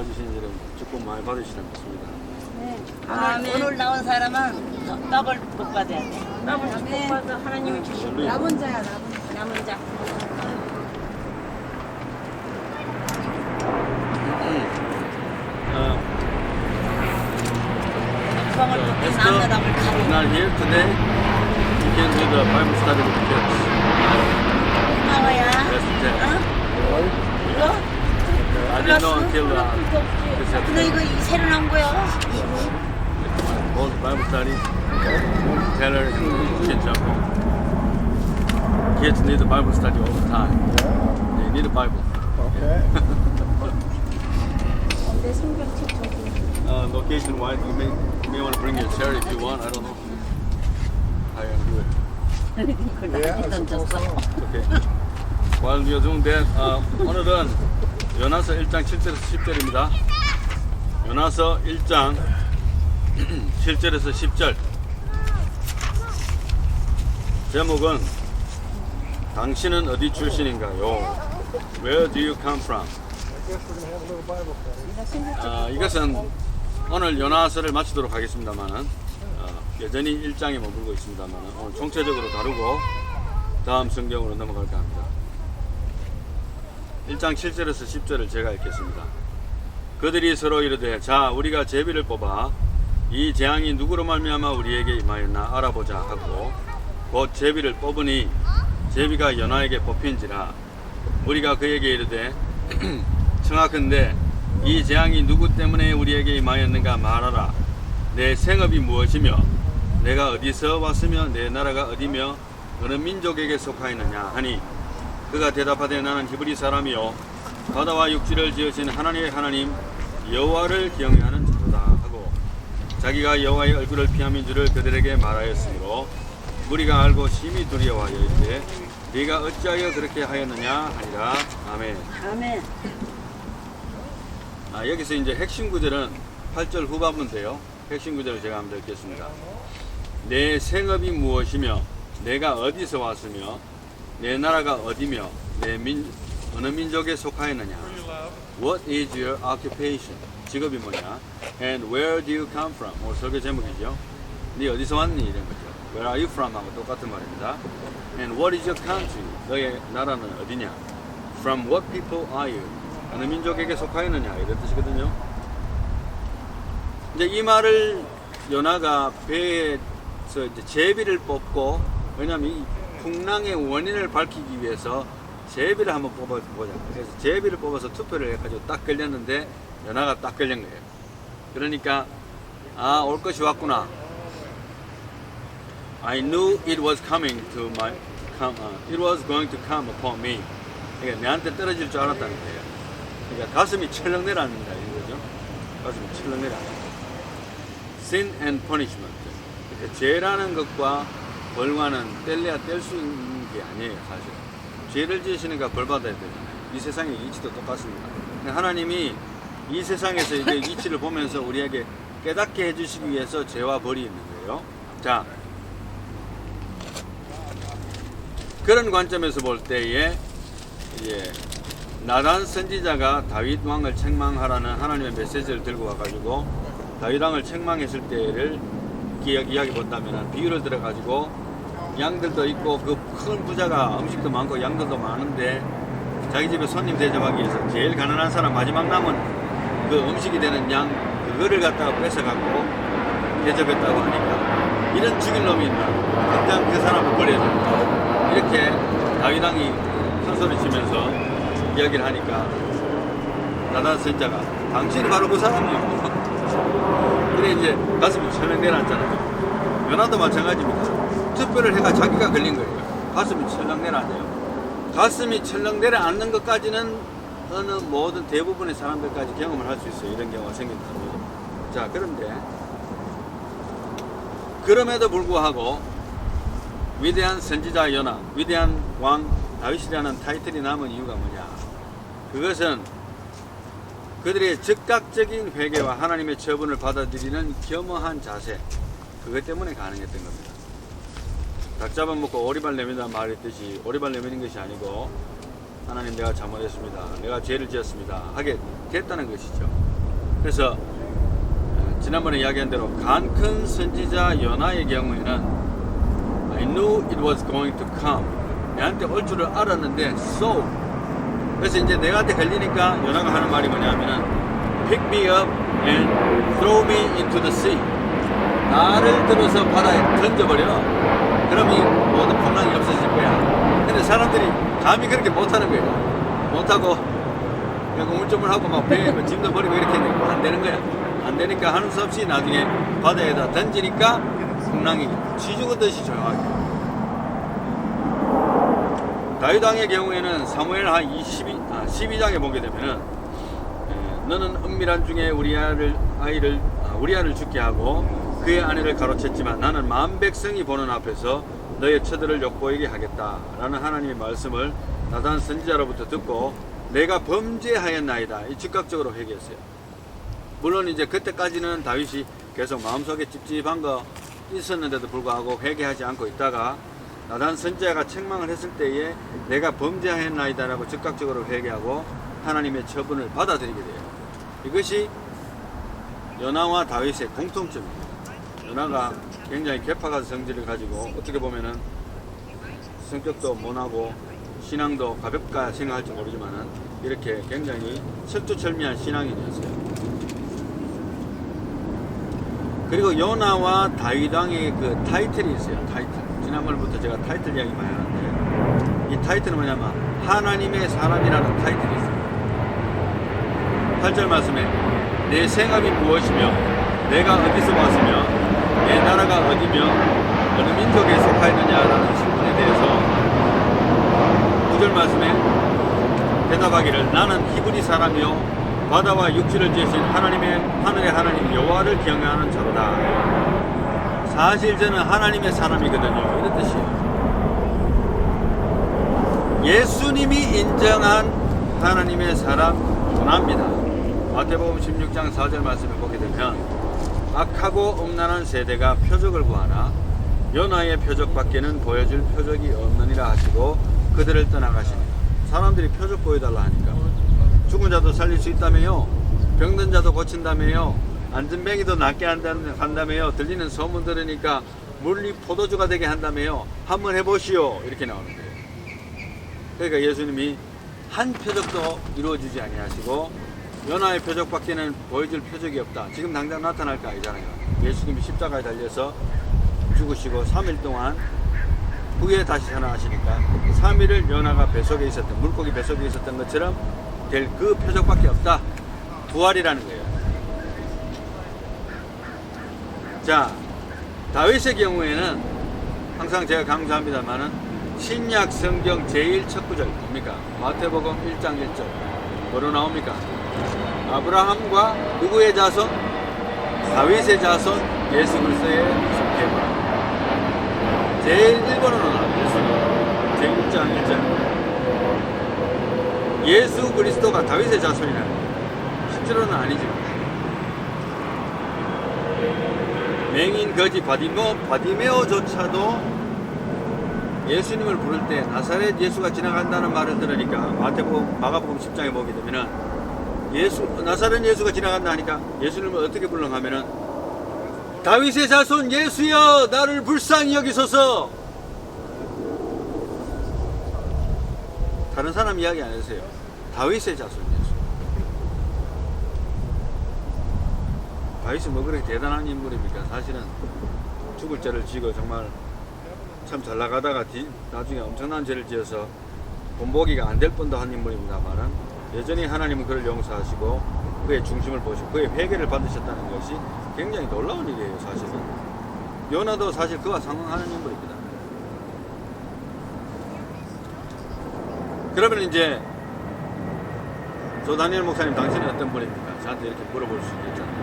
도와주신 일은 축복 많이 받으시는 것 같습니다. 네. 오늘 나온 사람은 떡을 복 받아야 돼. 떡을 복 받아 하나님이 주신 남은 자야, 남은 자. 주방을 또 남는 답을 Esther is 가고. not here today. You can do the Bible study with the kids. 고마워야. That's it. 어? 이거? I didn't know until this 근데 이거 afternoon. 새로 나온 거야. All Bible study. Tell her you can jump on. Kids need the Bible study all the time. They need a Bible. Okay. 내 성경책 저기. Location wise, you may want to bring your chair if you want. I don't know how you do it. 이걸 Yeah, I 나한테 suppose 던졌어. so. Okay. While you're doing that, 오늘은 요나서 1장 7절에서 10절입니다. 요나서 1장 7절에서 10절. 제목은 당신은 어디 출신인가요? Where do you come from? I guess we're going to have a little Bible study. 이것은 오늘 요나서를 마치도록 하겠습니다만은 여전히 1장에 머물고 있습니다만은 오늘 총체적으로 다루고 다음 성경으로 넘어갈까 합니다. 1장 7절에서 10절을 제가 읽겠습니다. 그들이 서로 이르되 자 우리가 제비를 뽑아 이 재앙이 누구로 말미암아 우리에게 임하였나 알아보자 하고 곧 제비를 뽑으니 제비가 요나에게 뽑힌지라 우리가 그에게 이르되 청하건대 이 재앙이 누구 때문에 우리에게 임하였는가 말하라. 내 생업이 무엇이며 내가 어디서 왔으며 내 나라가 어디며 어느 민족에게 속하였느냐 하니 그가 대답하되 나는 히브리 사람이요 바다와 육지를 지으신 하나님의 하나님 여호와를 경외하는 자로다 하고 자기가 여호와의 얼굴을 피함인 줄을 그들에게 말하였으므로 우리가 알고 심히 두려워하여 이르되 네가 어찌하여 그렇게 하였느냐 하니라. 아멘. 아멘. 여기서 이제 핵심 구절은 8절 후반부인데요. 핵심 구절을 제가 한번 읽겠습니다. 내 생업이 무엇이며 내가 어디서 왔으며 내 나라가 어디며 어느 민족에 속하였느냐. What is your occupation? 직업이 뭐냐? And where do you come from? 설교 제목이죠. 네 어디서 왔니? 이런 거죠. Where are you from? 하고 똑같은 말입니다. And what is your country? 너의 나라는 어디냐? From what people are you? 어느 민족에게 속하였느냐 이런 뜻이거든요. 이제 이 말을 요나가 배에서 이제 제비를 뽑고 왜냐하면 이 풍랑의 원인을 밝히기 위해서 제비를 한번 뽑아보자. 그래서 제비를 뽑아서 투표를 해가지고 딱 걸렸는데 요나가 딱 걸린 거예요. 그러니까 올 것이 왔구나. I knew it was coming to it was going to come upon me. 그러니까 내한테 떨어질 줄 알았다는 거예요. 그러니까 가슴이 철렁 내려앉는다 이런 거죠. 가슴이 철렁 내려앉는다. Sin and punishment. 그러니까 죄라는 것과 벌과는 뗄래야 뗄 수 있는 게 아니에요, 사실. 죄를 지으시니까 벌 받아야 되잖아요. 이 세상의 이치도 똑같습니다. 하나님이 이 세상에서 이제 이치를 보면서 우리에게 깨닫게 해주시기 위해서 죄와 벌이 있는 거예요. 자, 그런 관점에서 볼 때에 이제 나단 선지자가 다윗 왕을 책망하라는 하나님의 메시지를 들고 와가지고 다윗 왕을 책망했을 때를 이야기 본다면 비유를 들어가지고 양들도 있고 그 큰 부자가 음식도 많고 양들도 많은데 자기 집에 손님 대접하기 위해서 제일 가난한 사람 마지막 남은 그 음식이 되는 양 그거를 갖다가 뺏어갖고 대접했다고 하니까 이런 죽일 놈이 있나 당장 그 사람을 버려야 된다 이렇게 다윗 왕이 큰 소리 치면서 이야기를 하니까 나단 선자가 당신이 바로 그 사람이요. 그래 이제 가슴이 철렁 내려앉잖아요. 요나도 마찬가지입니다. 투표를 해가 자기가 걸린 거예요. 가슴이 철렁 내려앉아요. 가슴이 철렁 내려앉는 것까지는 어느 모든 대부분의 사람들까지 경험을 할 수 있어요. 이런 경우가 생긴다면. 자, 그런데 그럼에도 불구하고 위대한 선지자 요나, 위대한 왕 다윗이라는 타이틀이 남은 이유가 뭐냐? 그것은 그들의 즉각적인 회개와 하나님의 처분을 받아들이는 겸허한 자세, 그것 때문에 가능했던 겁니다. 닭 잡아먹고 오리발 내민다 말했듯이 오리발 내미는 것이 아니고 하나님 내가 잘못했습니다. 내가 죄를 지었습니다. 하게 됐다는 것이죠. 그래서 지난번에 이야기한 대로 간 큰 선지자 요나의 경우에는 I knew it was going to come. 내한테 올 줄을 알았는데 so. 그래서 이제 내한테 걸리니까 요나가 하는 말이 뭐냐면은 pick me up and throw me into the sea. 나를 들어서 바다에 던져버려. 그럼 이 모든 풍랑이 없어질 거야. 근데 사람들이 감히 그렇게 못하는 거예요. 못하고 그냥 우물쭈물하고 막 배에 짐도 버리고 이렇게 되고 안 되는 거야. 안 되니까 하는 수 없이 나중에 바다에다 던지니까 풍랑이 쥐죽었듯이 조용하게. 다윗 왕의 경우에는 사무엘 한 12장에 보게 되면은 너는 은밀한 중에 우리아를 죽게 하고 그의 아내를 가로챘지만 나는 만 백성이 보는 앞에서 너의 처들을 욕보이게 하겠다 라는 하나님의 말씀을 나단 선지자로부터 듣고 내가 범죄하였나이다. 이 즉각적으로 회개했어요. 물론 이제 그때까지는 다윗이 계속 마음속에 찝찝한 거 있었는데도 불구하고 회개하지 않고 있다가 나단 선지자가 책망을 했을 때에 내가 범죄하였나이다 라고 즉각적으로 회개하고 하나님의 처분을 받아들이게 돼요. 이것이 요나와 다윗의 공통점입니다. 요나가 굉장히 개파가는 성질을 가지고 어떻게 보면은 성격도 모나고 신앙도 가볍게 생각할지 모르지만은 이렇게 굉장히 철두철미한 신앙인이었어요. 그리고 요나와 다윗 왕의 그 타이틀이 있어요. 타이틀. 지난번부터 제가 타이틀 이야기 많이 하는데 이 타이틀은 뭐냐면 하나님의 사람이라는 타이틀이 있어요. 8절 말씀에 내 생업이 무엇이며 내가 어디서 왔으며 내 나라가 어디며 어느 민족에 속하였느냐라는 질문에 대해서 9절 말씀에 대답하기를 나는 히브리 사람이요 바다와 육지를 지으신 하늘의 하나님 여호와를 경외하는 자로다. 사실 저는 하나님의 사람이거든요. 이런 뜻이에요. 예수님이 인정한 하나님의 사람 요나입니다. 마태복음 16장 4절 말씀을 보게 되면 악하고 음란한 세대가 표적을 구하나 요나의 표적밖에는 보여줄 표적이 없느니라 하시고 그들을 떠나가시니 사람들이 표적 보여달라 하니까 죽은 자도 살릴 수 있다며요. 병든 자도 고친다며요. 안전뱅이도 낫게 한다며요. 들리는 소문 들으니까 물리 포도주가 되게 한다며요. 한번 해보시오. 이렇게 나오는 거예요. 그러니까 예수님이 한 표적도 이루어지지 아니하시고 요나의 표적밖에는 보여줄 표적이 없다. 지금 당장 나타날 거 아니잖아요. 예수님이 십자가에 달려서 죽으시고 3일 동안 후에 다시 살아나시니까 3일을 요나가 뱃속에 있었던 물고기 뱃속에 있었던 것처럼 될 그 표적밖에 없다. 부활이라는 거예요. 자, 다윗의 경우에는 항상 제가 강조합니다만은 신약 성경 제일 첫 구절 뭡니까? 마태복음 1장 1절 뭐로 나옵니까? 아브라함과 누구의 자손? 다윗의 자손 예수 그리스도의 속죄. 제일 1번으로 나와요. 제일 1장 1절. 예수 그리스도가 다윗의 자손이라는 거예요. 실제로는 아니지만 맹인 거지 바디메오조차도 예수님을 부를 때 나사렛 예수가 지나간다는 말을 들으니까 마가복음 10장에 보게 되면은 나사렛 예수가 지나간다 하니까 예수님을 어떻게 불러가면은 다윗의 자손 예수여 나를 불쌍히 여기소서. 다른 사람 이야기 안 해주세요. 다윗의 자손 예수. 다윗은 뭐 그렇게 대단한 인물입니까? 사실은 죽을 죄를 지고 정말 참 잘 나가다가 나중에 엄청난 죄를 지어서 본보기가 안 될 뻔도 한 인물입니다만은 여전히 하나님은 그를 용서하시고 그의 중심을 보시고 그의 회개를 받으셨다는 것이 굉장히 놀라운 일이에요. 사실은 요나도 사실 그와 상응하는 인물입니다. 그러면 이제 조 다니엘 목사님 당신은 어떤 분입니까? 저한테 이렇게 물어볼 수 있잖아요.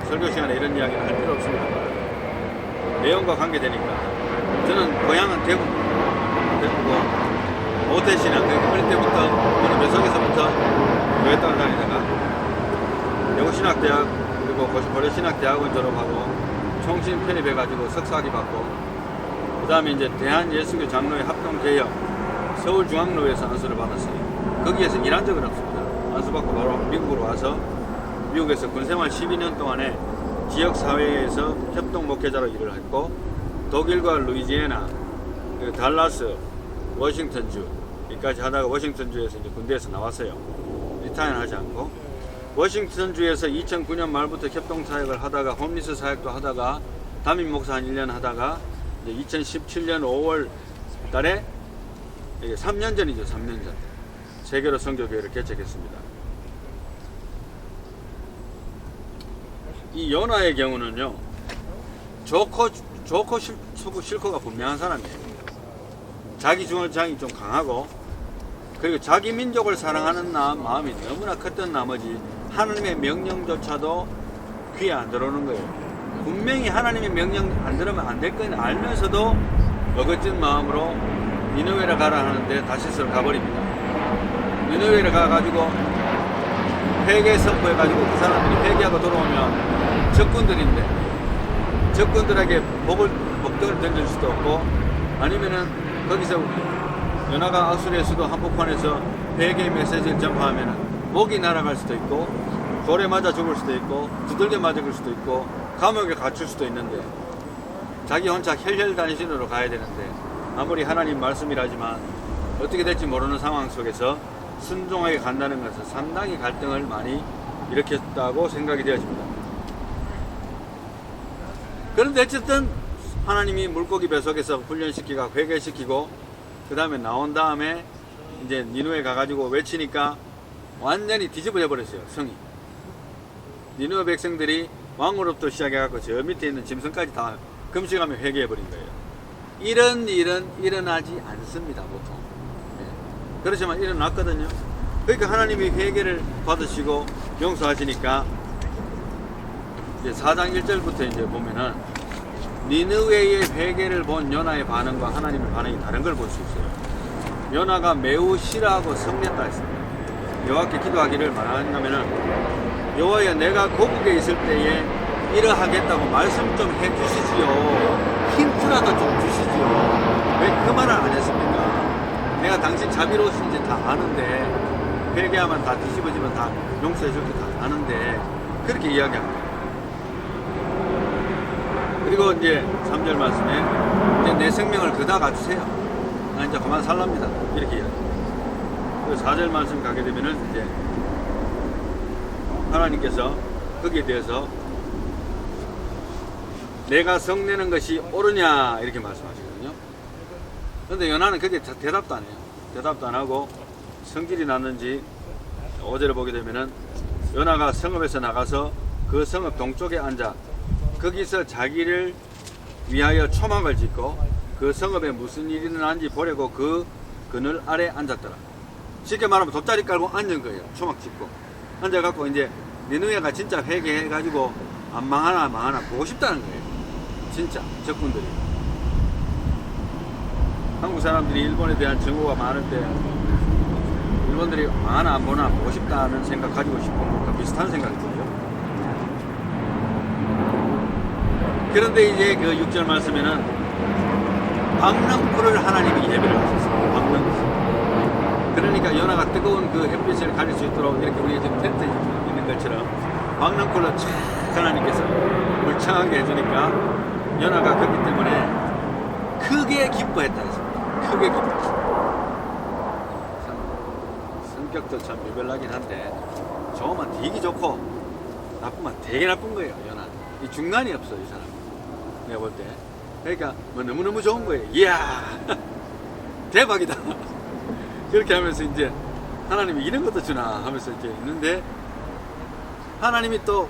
설교 시간에 이런 이야기는 할 필요 없습니다. 내용과 관계되니까 저는 고향은 대구고 모태신앙 어릴 때부터 어느 배석에서부터 교회 땅을 다니다가 영신학대학 그리고 고려신학대학원 졸업하고 총신 편입해가지고 석사학위 받고 그 다음에 이제 대한예수교 장로회 합동개혁 서울중앙로에서 안수를 받았어요. 거기에서 일한 적은 없습니다. 안수받고 바로 미국으로 와서 미국에서 군생활 12년 동안에 지역 사회에서 협동 목회자로 일을 했고 독일과 루이지애나, 그 달라스, 워싱턴주 여기까지 하다가 워싱턴주에서 이제 군대에서 나왔어요. 리타이어 하지 않고 워싱턴주에서 2009년 말부터 협동 사역을 하다가 홈리스 사역도 하다가 담임 목사 한 1년 하다가 이제 2017년 5월 달에 이게 3년 전이죠. 3년 전 세계로 선교교회를 개척했습니다. 이 요나의 경우는요, 좋고 싫고가 분명한 사람이에요. 자기 주장이 좀 강하고, 그리고 자기 민족을 사랑하는 마음이 너무나 컸던 나머지 하나님의 명령조차도 귀에 안 들어오는 거예요. 분명히 하나님의 명령 안 들으면 안 될 건 알면서도 어거진 마음으로 니느웨로 가라 하는데 다시스로 가버립니다. 니느웨로 가가지고 회개 선포해가지고 그 사람들이 회개하고 돌아오면 적군들인데 적군들에게 목적을 던질 수도 없고, 아니면은 거기서 요나가 아수리의 수도 한복판에서 회개의 메시지를 전파하면은 목이 날아갈 수도 있고, 돌에 맞아 죽을 수도 있고, 두들겨 맞아 죽을 수도 있고, 감옥에 갇힐 수도 있는데 자기 혼자 혈혈단신으로 가야 되는데, 아무리 하나님 말씀이라지만 어떻게 될지 모르는 상황 속에서 순종하게 간다는 것은 상당히 갈등을 많이 일으켰다고 생각이 되어집니다. 그런데 어쨌든 하나님이 물고기 뱃속에서 훈련시키고 회개시키고 그 다음에 나온 다음에 이제 니누에 가가지고 외치니까 완전히 뒤집어져 버렸어요. 성이. 니누에 백성들이 왕으로부터 시작해갖고 저 밑에 있는 짐승까지 다 금식하며 회개해버린 거예요. 이런 일은 일어나지 않습니다, 보통. 네. 그렇지만 일어났거든요. 그러니까 하나님이 회개를 받으시고 용서하시니까 이제 4장 1절부터 이제 보면은 니느웨의 회개를 본 요나의 반응과 하나님의 반응이 다른 걸 볼 수 있어요. 요나가 매우 싫어하고 성냈다 했습니다. 여호와께 기도하기를 말하냐면은, 여호와여, 내가 고국에 있을 때에 이러하겠다고 말씀 좀 해주시지요. 힌트라도 좀 주시지요. 왜 그 말을 안 했습니까? 내가 당신 자비로우신지 다 아는데, 회개하면 다 뒤집어지면 다 용서해줄 게 다 아는데, 그렇게 이야기합니다. 그리고 이제 3절 말씀에 이제 내 생명을 그다 갖주세요. 나 이제 그만 살랍니다. 이렇게 이야기해요. 그리고 4절 말씀 가게 되면은 이제 하나님께서 거기에 대해서 내가 성내는 것이 옳으냐 이렇게 말씀하시거든요. 그런데 요나는 그게 대답도 안 해요. 대답도 안 하고 성길이 났는지 5절에 보게 되면은 요나가 성읍에서 나가서 그 성읍 동쪽에 앉아 거기서 자기를 위하여 초막을 짓고 그 성읍에 무슨 일이 일어난지 보려고 그 그늘 아래 앉았더라. 쉽게 말하면 돗자리 깔고 앉은 거예요. 초막 짓고 앉아갖고 이제 니느웨가 진짜 회개해가지고 안 망하나 보고 싶다는 거예요. 진짜 적군들이. 한국 사람들이 일본에 대한 정보가 많을 때 일본들이 망하나 안 보나 보고 싶다는 생각 가지고 싶은 것과 비슷한 생각이 들죠. 그런데 이제 그 6절 말씀에는 박능풀을 하나님이 예배를 하셨어요. 박능풀. 그러니까 요나가 뜨거운 그 햇빛을 가릴 수 있도록 이렇게 우리 지금 텐트 있는 것처럼 박능풀로 촥 하나님께서 물창하게 해주니까 요나가 그렇기 때문에 크게 기뻐했다 했습니다. 크게 기뻐했습니다. 성격도 참 유별나긴 한데 좋으면 되게 좋고 나쁘면 되게 나쁜 거예요. 요나. 이 중간이 없어 이 사람. 내가 볼 때. 그러니까 뭐 너무너무 좋은 거예요. 이야 대박이다. 그렇게 하면서 이제 하나님이 이런 것도 주나 하면서 이제 있는데 하나님이 또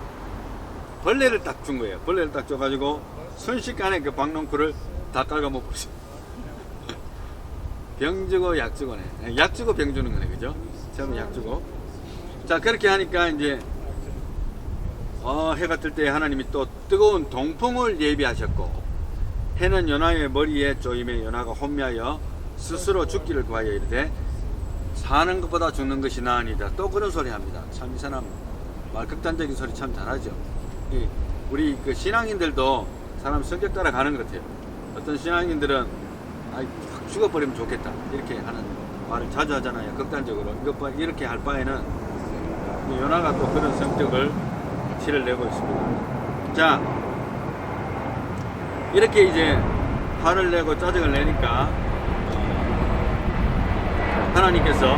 벌레를 딱 준 거예요. 벌레를 딱 줘가지고 순식간에 그 박농쿨을 다 깔아먹고 병 주고 약 주고네. 약 주고 병 주는 거네. 그죠? 처음에 약 주고. 자 그렇게 하니까 이제 해가 뜰 때 하나님이 또 뜨거운 동풍을 예비하셨고 해는 요나의 머리에 쪼임에 요나가 혼미하여 스스로 죽기를 구하여 이르되 사는 것보다 죽는 것이 나으니라. 또 그런 소리 합니다. 참 이 사람 말 극단적인 소리 참 잘하죠. 우리 그 신앙인들도 사람 성격 따라 가는 것 같아요. 어떤 신앙인들은 확 죽어버리면 좋겠다 이렇게 하는 말을 자주 하잖아요. 극단적으로 이렇게 할 바에는 요나가 또 그런 성격을 티를 내고 있습니다. 자, 이렇게 이제 화를 내고 짜증을 내니까 하나님께서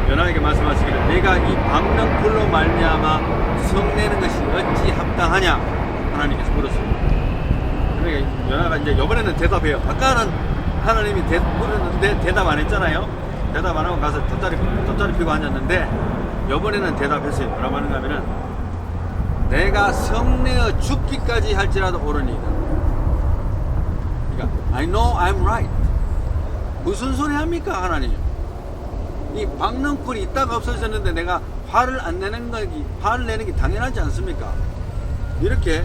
요나에게 말씀하시기를 내가 이 박능쿨로 말미암아 성내는 것이 어찌 합당하냐 하나님께서 물었습니다. 그러니까 요나가 이제 이번에는 대답해요. 아까는 하나님이 물었는데 대답 안 했잖아요. 대답 안 하고 가서 돗자리 피고 앉았는데 이번에는 대답했어요. 뭐라고 하는가 하면은 내가 성내어 죽기까지 할지라도 옳으니이다. 그러니까 I know I'm right. 무슨 소리 합니까 하나님? 이 박능쿨이 있다가 없어졌는데 내가 화를 내는 게 당연하지 않습니까? 이렇게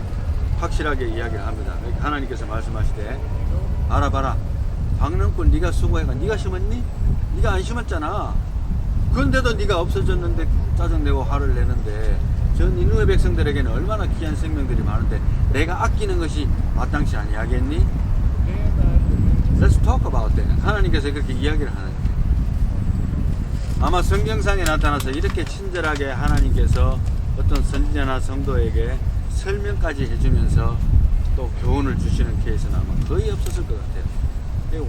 확실하게 이야기를 합니다. 하나님께서 말씀하시되 알아봐라. 박능쿨 네가 수고해가 네가 심었니? 네가 안 심었잖아. 그런데도 네가 없어졌는데 짜증내고 화를 내는데 저 니누의 백성들에게는 얼마나 귀한 생명들이 많은데 내가 아끼는 것이 마땅치 아니하겠니? Let's talk about that. 하나님께서 그렇게 이야기를 하는 거예요. 아마 성경상에 나타나서 이렇게 친절하게 하나님께서 어떤 선지자나 성도에게 설명까지 해주면서 또 교훈을 주시는 케이스는 아마 거의 없었을 것 같아요.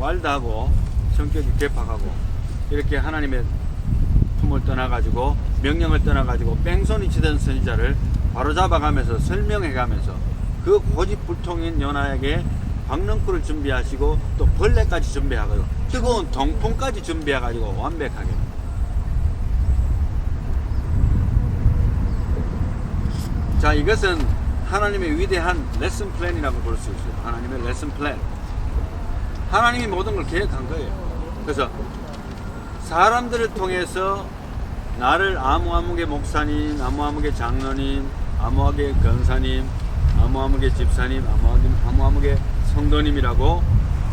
왈드하고 성격이 괴팍하고 이렇게 하나님의 품을 떠나가지고 명령을 떠나가지고 뺑소니 치던 선지자를 바로잡아가면서 설명해가면서 그 고집불통인 요나에게 박능쿨을 준비하시고 또 벌레까지 준비하고 뜨거운 동풍까지 준비해가지고 완벽하게. 자, 이것은 하나님의 위대한 레슨 플랜이라고 볼 수 있어요. 하나님의 레슨 플랜. 하나님이 모든 걸 계획한 거예요. 그래서 사람들을 통해서 나를 아무아무개 목사님, 아무아무개 장로님, 아무아무개 권사님, 아무아무개 집사님, 아무아무개 성도님이라고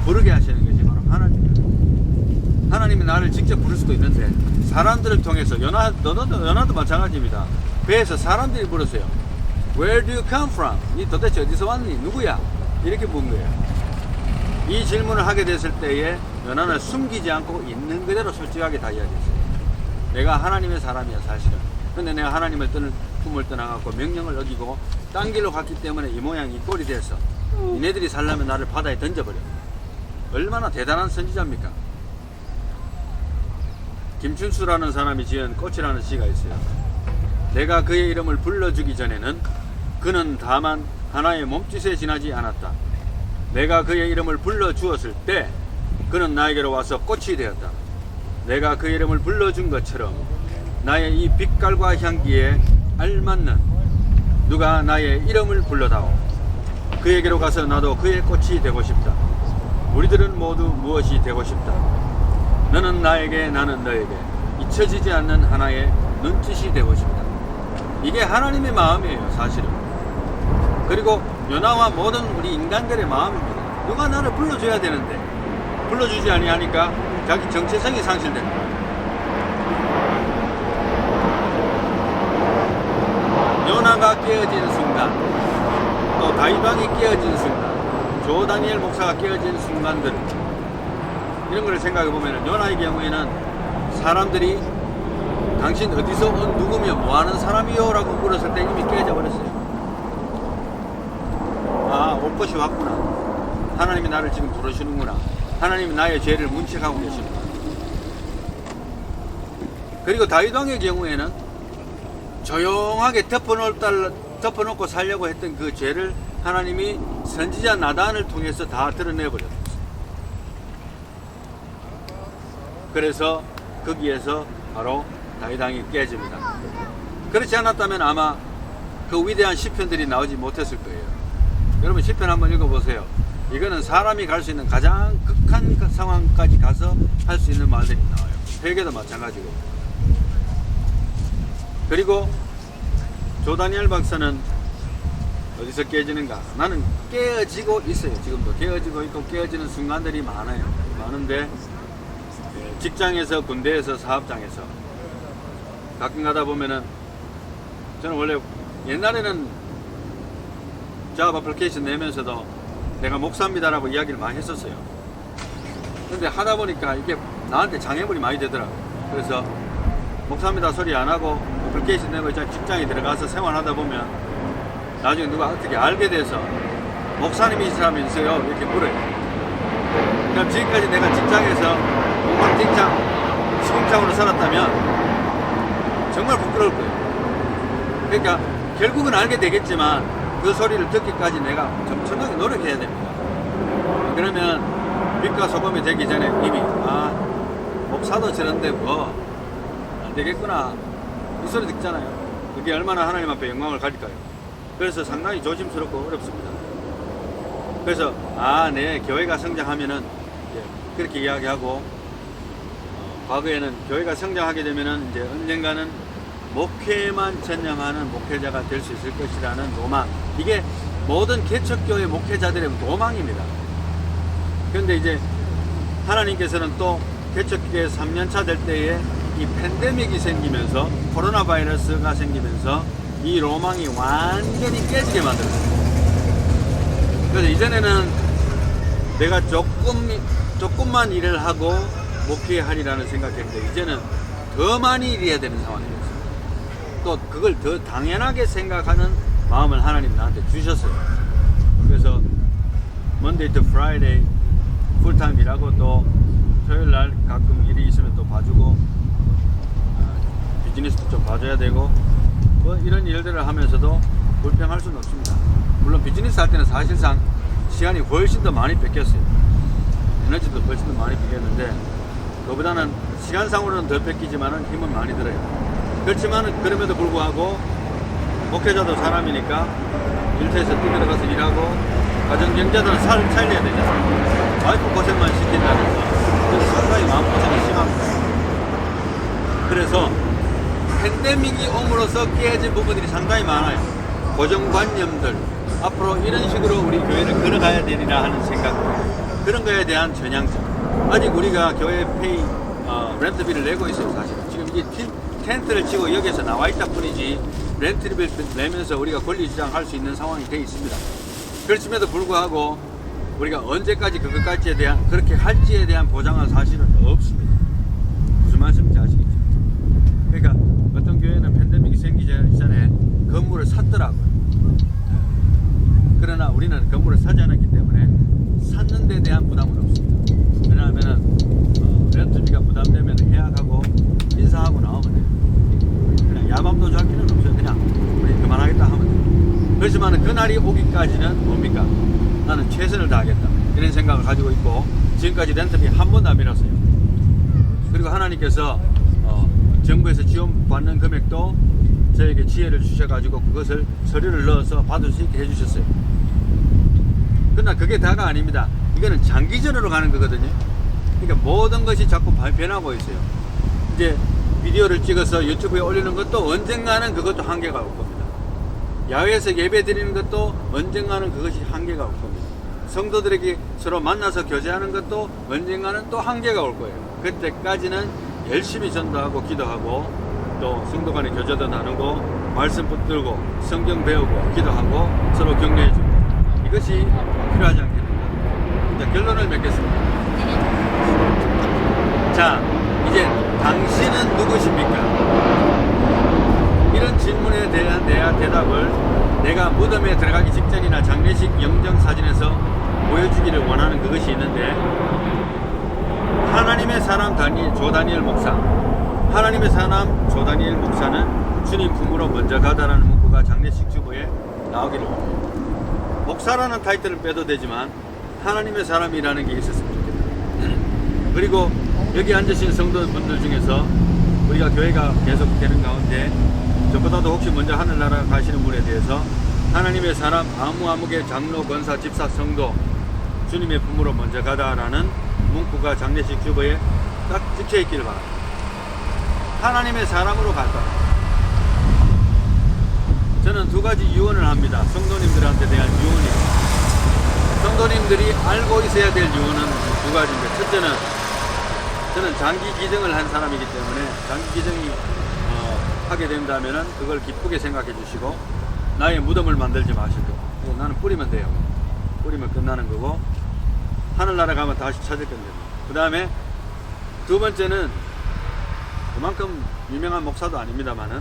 부르게 하시는 것이 바로 하나님이에요. 하나님이 나를 직접 부를 수도 있는데 사람들을 통해서 요나도 마찬가지입니다. 배에서 사람들이 불렀어요. Where do you come from? 니 도대체 어디서 왔니? 누구야? 이렇게 묻는 거예요. 이 질문을 하게 됐을 때에 요나는 숨기지 않고 있는 그대로 솔직하게 다 이야기했어요. 내가 하나님의 사람이야 사실은. 근데 내가 하나님을 품을 떠나갖고 명령을 어기고 딴 길로 갔기 때문에 이 모양 이 꼴이 돼서 니네들이 살려면 나를 바다에 던져버려. 얼마나 대단한 선지자입니까? 김춘수라는 사람이 지은 꽃이라는 시가 있어요. 내가 그의 이름을 불러주기 전에는 그는 다만 하나의 몸짓에 지나지 않았다. 내가 그의 이름을 불러주었을 때 그는 나에게로 와서 꽃이 되었다. 내가 그의 이름을 불러준 것처럼 나의 이 빛깔과 향기에 알맞는 누가 나의 이름을 불러다오. 그에게로 가서 나도 그의 꽃이 되고 싶다. 우리들은 모두 무엇이 되고 싶다. 너는 나에게 나는 너에게 잊혀지지 않는 하나의 눈짓이 되고 싶다. 이게 하나님의 마음이에요 사실은. 그리고 요나와 모든 우리 인간들의 마음입니다. 누가 나를 불러줘야 되는데 불러주지 아니하니까 자기 정체성이 상실되는 거예요. 요나가 깨어진 순간, 또 다윗왕이 깨어진 순간, 조 다니엘 목사가 깨어진 순간들, 이런 걸 생각해 보면 요나의 경우에는 사람들이 당신 어디서 온 누구며 뭐하는 사람이요? 라고 물었을 때 이미 깨져 버렸어요. 아, 올 것이 왔구나. 하나님이 나를 지금 부르시는구나. 하나님이 나의 죄를 문책하고 계시는구나. 그리고 다윗왕의 경우에는 조용하게 덮어놓고 살려고 했던 그 죄를 하나님이 선지자 나단을 통해서 다 드러내버렸어요. 그래서 거기에서 바로 다윗왕이 깨집니다. 그렇지 않았다면 아마 그 위대한 시편들이 나오지 못했을 거예요. 여러분 시편 한번 읽어보세요. 이거는 사람이 갈 수 있는 가장 극한 상황까지 가서 할 수 있는 말들이 나와요. 회개도 마찬가지고. 그리고 조 다니엘 박사는 어디서 깨지는가? 나는 깨어지고 있어요. 지금도 깨어지고 있고 깨어지는 순간들이 많아요. 많은데 직장에서, 군대에서, 사업장에서 가끔 가다 보면은 저는 원래 옛날에는 잡 애플리케이션 내면서도 내가 목사입니다라고 이야기를 많이 했었어요. 근데 하다 보니까 이게 나한테 장애물이 많이 되더라고요. 그래서 목사입니다 소리 안 하고 애플리케이션 내고 직장에 들어가서 생활하다 보면 나중에 누가 어떻게 알게 돼서 목사님이 이 사람이 있어요 이렇게 물어요. 그럼 지금까지 내가 직장에서 공방 직장 시공장으로 살았다면 정말 부끄러울 거예요. 그러니까 결국은 알게 되겠지만 그 소리를 듣기까지 내가 엄청나게 노력해야 됩니다. 그러면 빛과 소금이 되기 전에 이미 목사도 저런데 뭐 안 되겠구나 이 소리 듣잖아요. 그게 얼마나 하나님 앞에 영광을 가질까요? 그래서 상당히 조심스럽고 어렵습니다. 그래서 네 교회가 성장하면은 그렇게 이야기하고 과거에는 교회가 성장하게 되면은 이제 언젠가는 목회만 전념하는 목회자가 될 수 있을 것이라는 로망, 이게 모든 개척교회 목회자들의 로망입니다. 그런데 이제 하나님께서는 또 개척교회 3년차 될 때에 이 팬데믹이 생기면서 코로나 바이러스가 생기면서 이 로망이 완전히 깨지게 만들었어요. 그래서 이전에는 내가 조금만 일을 하고 목회하리라는 생각했는데 이제는 더 많이 일해야 되는 상황이 됐어요. 또 그걸 더 당연하게 생각하는 마음을 하나님 나한테 주셨어요. 그래서 Monday to Friday 풀타임 일하고 또 토요일 날 가끔 일이 있으면 또 봐주고 비즈니스도 좀 봐줘야 되고 뭐 이런 일들을 하면서도 불평할 수는 없습니다. 물론 비즈니스 할 때는 사실상 시간이 훨씬 더 많이 뺏겼어요. 에너지도 훨씬 더 많이 뺏겼는데 그보다는 시간상으로는 덜 뺏기지만은 힘은 많이 들어요. 그렇지만은 그럼에도 불구하고 목회자도 사람이니까 일터에서 뛰어들어가서 일하고 가정경제도 살려야 되잖아요. 와이프 고생만 시킨다는 거 그래서 상당히 마음고생이 심합니다. 그래서 팬데믹이 옴으로써 깨진 부분들이 상당히 많아요. 고정관념들 앞으로 이런 식으로 우리 교회를 걸어가야 되리라 하는 생각, 그런 거에 대한 전향점. 아직 우리가 교회 페이 렌트비를 내고 있어요. 사실 지금 이게 텐트를 치고 여기에서 나와 있다 뿐이지 렌트비를 내면서 우리가 권리주장할 수 있는 상황이 되어 있습니다. 그렇음에도 불구하고 우리가 언제까지 그것까지에 대한 그렇게 할지에 대한 보장은 사실은 없습니다. 무슨 말씀인지 아시겠죠? 그러니까 어떤 교회는 팬데믹이 생기기 전에 건물을 샀더라고요. 그러나 우리는 건물을 사지 않았기 때문에 샀는 데 대한 부담은 없습니다. 왜냐하면 렌트비가 부담되면 계약하고 인사하고 나오면 돼요. 그냥 야밤도 잘 필요는 없어요. 그냥 우리 그만하겠다 하면 돼요. 그렇지만 그날이 오기까지는 뭡니까? 나는 최선을 다하겠다 이런 생각을 가지고 있고 지금까지 렌트비 한 번도 안 밀었어요. 그리고 하나님께서 정부에서 지원받는 금액도 저에게 지혜를 주셔가지고 그것을 서류를 넣어서 받을 수 있게 해주셨어요. 그러나 그게 다가 아닙니다. 이거는 장기전으로 가는 거거든요. 그러니까 모든 것이 자꾸 변하고 있어요. 이제 비디오를 찍어서 유튜브에 올리는 것도 언젠가는 그것도 한계가 올 겁니다. 야외에서 예배 드리는 것도 언젠가는 그것이 한계가 올 겁니다. 성도들에게 서로 만나서 교제하는 것도 언젠가는 또 한계가 올 거예요. 그때까지는 열심히 전도하고 기도하고 또 성도 간의 교제도 나누고 말씀 붙들고 성경 배우고 기도하고 서로 격려해주고 이것이 필요하지 않겠는가. 자, 결론을 맺겠습니다. 자, 이제 당신은 누구십니까? 이런 질문에 대한 대답을 내가 무덤에 들어가기 직전이나 장례식 영정사진에서 보여주기를 원하는 그것이 있는데 하나님의 사람 조다니엘 목사, 하나님의 사람 조다니엘 목사는 주님 품으로 먼저 가다라는 문구가 장례식 주보에 나오기를 원해요. 목사라는 타이틀을 빼도 되지만 하나님의 사람이라는 게 있었으면 좋겠다. 그리고 여기 앉으신 성도분들 중에서 우리가 교회가 계속 되는 가운데 저보다도 혹시 먼저 하늘나라 가시는 분에 대해서 하나님의 사람 아무개 장로 권사 집사 성도 주님의 품으로 먼저 가다라는 문구가 장례식 주보에 딱 찍혀 있기를 바랍니다. 하나님의 사람으로 갈 거예요. 저는 두 가지 유언을 합니다. 성도님들한테 대한 유언이. 성도님들이 알고 있어야 될 유언은 두 가지인데, 첫째는 저는 장기 기증을 한 사람이기 때문에 장기 기증이 하게 된다면은 그걸 기쁘게 생각해 주시고 나의 무덤을 만들지 마시고 나는 뿌리면 돼요. 뿌리면 끝나는 거고 하늘나라 가면 다시 찾을 건데. 그 다음에 두 번째는 그만큼 유명한 목사도 아닙니다만은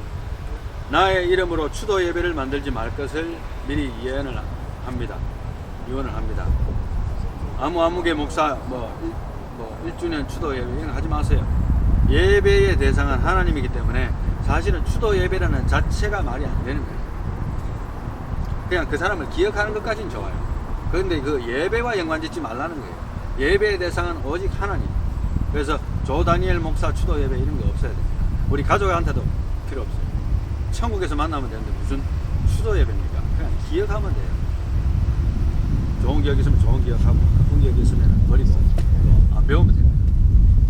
나의 이름으로 추도 예배를 만들지 말 것을 미리 유언을 합니다. 아무개 목사 1주년 추도 예배 이런 거 하지 마세요. 예배의 대상은 하나님이기 때문에 사실은 추도 예배라는 자체가 말이 안 되는 거예요. 그냥 그 사람을 기억하는 것까지는 좋아요. 그런데 그 예배와 연관짓지 말라는 거예요. 예배의 대상은 오직 하나님. 그래서 조 다니엘 목사 추도 예배 이런 거 없어야 됩니다. 우리 가족한테도 필요 없어요. 천국에서 만나면 되는데 무슨 추도 예배입니까? 그냥 기억하면 돼요. 좋은 기억 있으면 좋은 기억하고 나쁜 기억 있으면 버리고 안 배우면 돼요.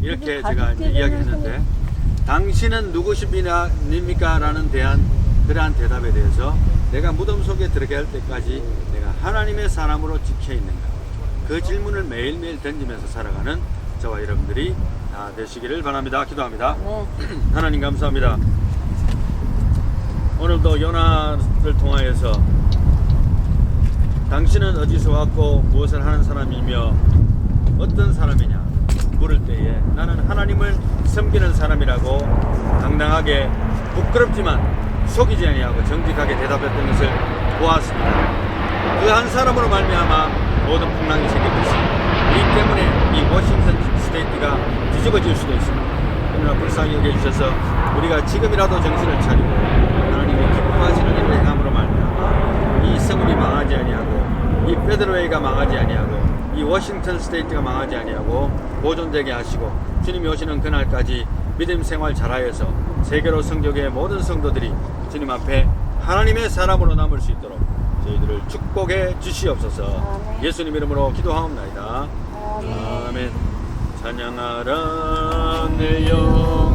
이렇게 제가 이제 이야기했는데 당신은 누구십니까? 라는 그러한 대답에 대해서 내가 무덤 속에 들어갈 때까지 내가 하나님의 사람으로 지켜 있는가? 그 질문을 매일매일 던지면서 살아가는 저와 여러분들이 다 되시기를 바랍니다. 기도합니다. 네. 하나님 감사합니다. 오늘도 요나를 통하여서 당신은 어디서 왔고 무엇을 하는 사람이며 어떤 사람이냐 물을 때에 나는 하나님을 섬기는 사람이라고 당당하게 부끄럽지만 속이지 아니하고 정직하게 대답했던 것을 보았습니다. 그 한 사람으로 말미암아 모든 풍랑이 생겼듯이 이 때문에 이 워싱턴 스테이트가 뒤집어질 수도 있습니다. 그러나 불쌍히 여겨주셔서 우리가 지금이라도 정신을 차리고 하나님이 기뻐하시는 일을 행함으로 말미암아 이 성읍이 망하지 아니하고 이 페드로웨이가 망하지 아니하고 이 워싱턴 스테이트가 망하지 아니하고 보존되게 하시고 주님이 오시는 그날까지 믿음 생활 잘하여서 세계로 성교계의 모든 성도들이 주님 앞에 하나님의 사람으로 남을 수 있도록 저희들을 축복해 주시옵소서. 예수님 이름으로 기도하옵나이다. 아멘. 찬양하라 내 영